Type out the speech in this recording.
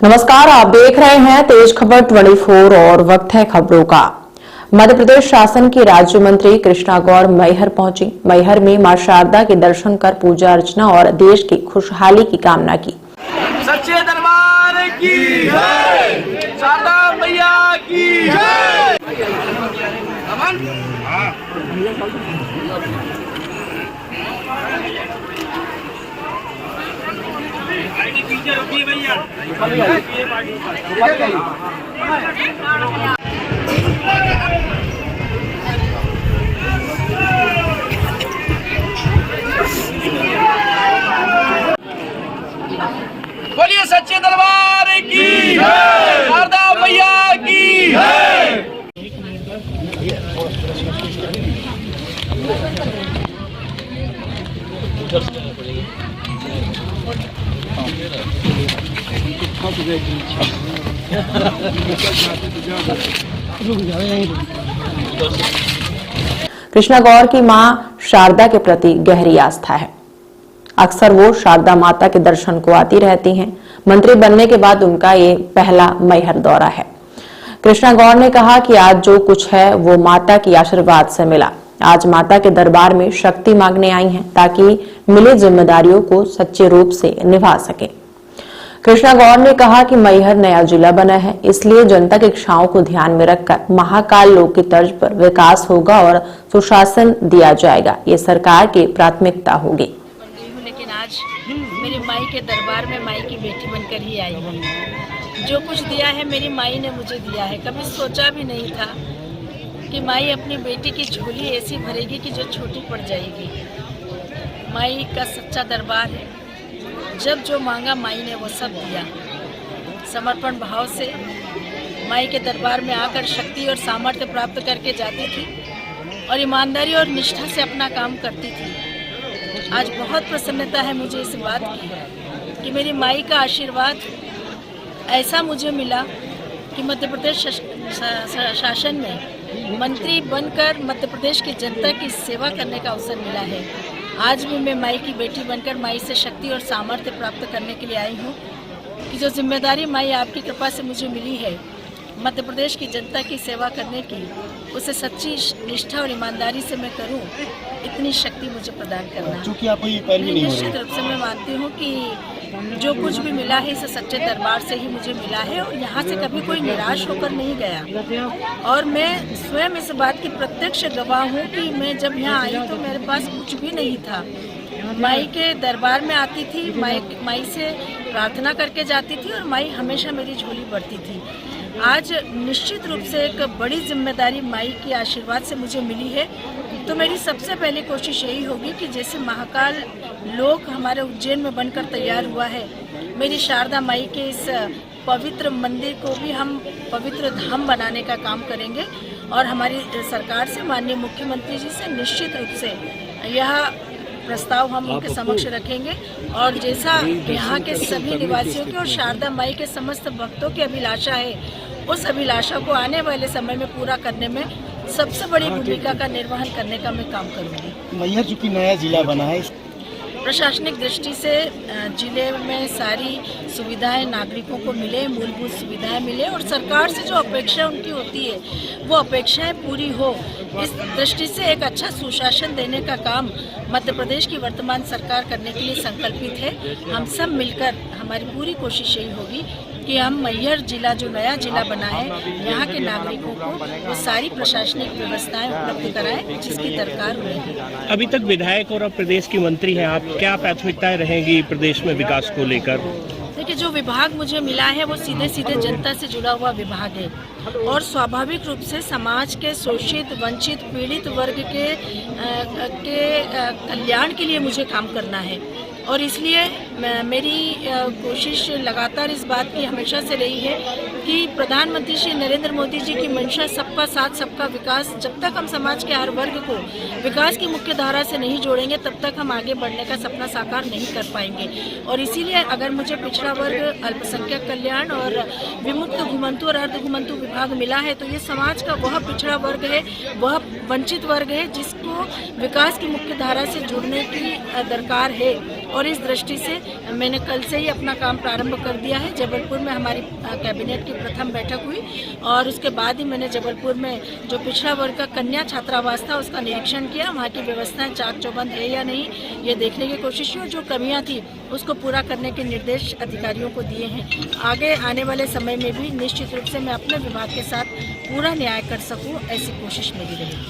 नमस्कार, आप देख रहे हैं तेज खबर 24 और वक्त है खबरों का। मध्य प्रदेश शासन की राज्य मंत्री कृष्णा गौड़ मैहर पहुंची। मैहर में मां शारदा के दर्शन कर पूजा अर्चना और देश की खुशहाली की कामना की। सच्चे दरबार की जय, शारदा मैया की जय। पीछे रुकिए भैया। बोलिए सच्चे दरबार की जय, शारदा मैया की जय। कृष्णा गौड़ की मां शारदा के प्रति गहरी आस्था है। अक्सर वो शारदा माता के दर्शन को आती रहती हैं। मंत्री बनने के बाद उनका ये पहला मैहर दौरा है। कृष्णा गौड़ ने कहा कि आज जो कुछ है वो माता की आशीर्वाद से मिला। आज माता के दरबार में शक्ति मांगने आई हैं ताकि मिली जिम्मेदारियों को सच्चे रूप से निभा सके। कृष्णा गौड़ ने कहा कि मैहर नया जिला बना है, इसलिए जनता की इच्छाओं को ध्यान में रखकर महाकाल लोक की तर्ज पर विकास होगा और सुशासन दिया जाएगा। ये सरकार की प्राथमिकता होगी। लेकिन आज मेरी माई के दरबार में माई की बेटी बनकर ही आई हूँ। जो कुछ दिया है मेरी माई ने मुझे दिया है। कभी सोचा भी नहीं था कि माई अपनी बेटी की झोली ऐसी भरेगी कि जो छोटी पड़ जाएगी। माई का सच्चा दरबार है। जब जो मांगा माई ने वो सब दिया। समर्पण भाव से माई के दरबार में आकर शक्ति और सामर्थ्य प्राप्त करके जाती थी और ईमानदारी और निष्ठा से अपना काम करती थी। आज बहुत प्रसन्नता है मुझे इस बात की कि मेरी माई का आशीर्वाद ऐसा मुझे मिला कि मध्य प्रदेश शासन में मंत्री बनकर मध्य प्रदेश की जनता की सेवा करने का अवसर मिला है। आज भी मैं माई की बेटी बनकर माई से शक्ति और सामर्थ्य प्राप्त करने के लिए आई हूँ कि जो जिम्मेदारी माई आपकी कृपा से मुझे मिली है मध्य प्रदेश की जनता की सेवा करने की, उसे सच्ची निष्ठा और ईमानदारी से मैं करूँ, इतनी शक्ति मुझे प्रदान करना है। क्योंकि आपको ये पहली नहीं निश्चित रूप से मैं मानती हूँ कि जो कुछ भी मिला है इसे सच्चे दरबार से ही मुझे मिला है और यहाँ से कभी कोई निराश होकर नहीं गया। और मैं स्वयं इस बात की प्रत्यक्ष गवाह हूँ कि मैं जब यहाँ आई तो मेरे पास कुछ भी नहीं था। माई के दरबार में आती थी, माई से प्रार्थना करके जाती थी और माई हमेशा मेरी झोली भरती थी। आज निश्चित रूप से एक बड़ी जिम्मेदारी माई के आशीर्वाद से मुझे मिली है। तो मेरी सबसे पहली कोशिश यही होगी कि जैसे महाकाल लोक हमारे उज्जैन में बनकर तैयार हुआ है, मेरी शारदा माई के इस पवित्र मंदिर को भी हम पवित्र धाम बनाने का काम करेंगे और हमारी सरकार से, माननीय मुख्यमंत्री जी से निश्चित रूप से यह प्रस्ताव हम उनके समक्ष रखेंगे और जैसा यहाँ के सभी निवासियों की और शारदा माई के समस्त भक्तों की अभिलाषा है, उस अभिलाषा को आने वाले समय में पूरा करने में सबसे बड़ी भूमिका का निर्वहन करने का मैं काम करूँगी। मैहर चूँकि नया जिला बना है, प्रशासनिक दृष्टि से जिले में सारी सुविधाएं नागरिकों को मिले, मूलभूत सुविधाएं मिले और सरकार से जो अपेक्षा उनकी होती है वो अपेक्षाएं पूरी हो, इस दृष्टि से एक अच्छा सुशासन देने का काम मध्य प्रदेश की वर्तमान सरकार करने के लिए संकल्पित है। हम सब मिलकर हमारी पूरी कोशिश यही होगी कि हम मैहर जिला जो नया जिला बना है, यहाँ के नागरिकों को वो सारी प्रशासनिक व्यवस्थाएं उपलब्ध कराएं जिसकी दरकार होगी। अभी तक विधायक और अब प्रदेश की मंत्री हैं आप, क्या प्राथमिकताएं रहेंगी प्रदेश में विकास को लेकर? देखिए, जो विभाग मुझे मिला है वो सीधे सीधे जनता से जुड़ा हुआ विभाग है और स्वाभाविक रूप से समाज के शोषित, वंचित, पीड़ित वर्ग के कल्याण के लिए मुझे काम करना है और इसलिए मेरी कोशिश लगातार इस बात की हमेशा से रही है कि प्रधानमंत्री श्री नरेंद्र मोदी जी की मंशा सबका साथ सबका विकास, जब तक हम समाज के हर वर्ग को विकास की मुख्य धारा से नहीं जोड़ेंगे तब तक हम आगे बढ़ने का सपना साकार नहीं कर पाएंगे। और इसीलिए अगर मुझे पिछड़ा वर्ग, अल्पसंख्यक कल्याण और विमुक्त घुमंतु और अर्ध घुमंतु विभाग मिला है तो ये समाज का वह पिछड़ा वर्ग है, वह वंचित वर्ग है जिसको विकास की मुख्य धारा से जुड़ने की दरकार है और इस दृष्टि से मैंने कल से ही अपना काम प्रारंभ कर दिया है। जबलपुर में हमारी कैबिनेट की प्रथम बैठक हुई और उसके बाद ही मैंने जबलपुर में जो पिछड़ा वर्ग का कन्या छात्रावास था उसका निरीक्षण किया। वहाँ की व्यवस्थाएं चाक चौबंद है या नहीं ये देखने की कोशिश की और जो कमियाँ थी उसको पूरा करने के निर्देश अधिकारियों को दिए हैं। आगे आने वाले समय में भी निश्चित रूप से मैं अपने विभाग के साथ पूरा न्याय कर सकूं, ऐसी कोशिश मेरी रहेगी।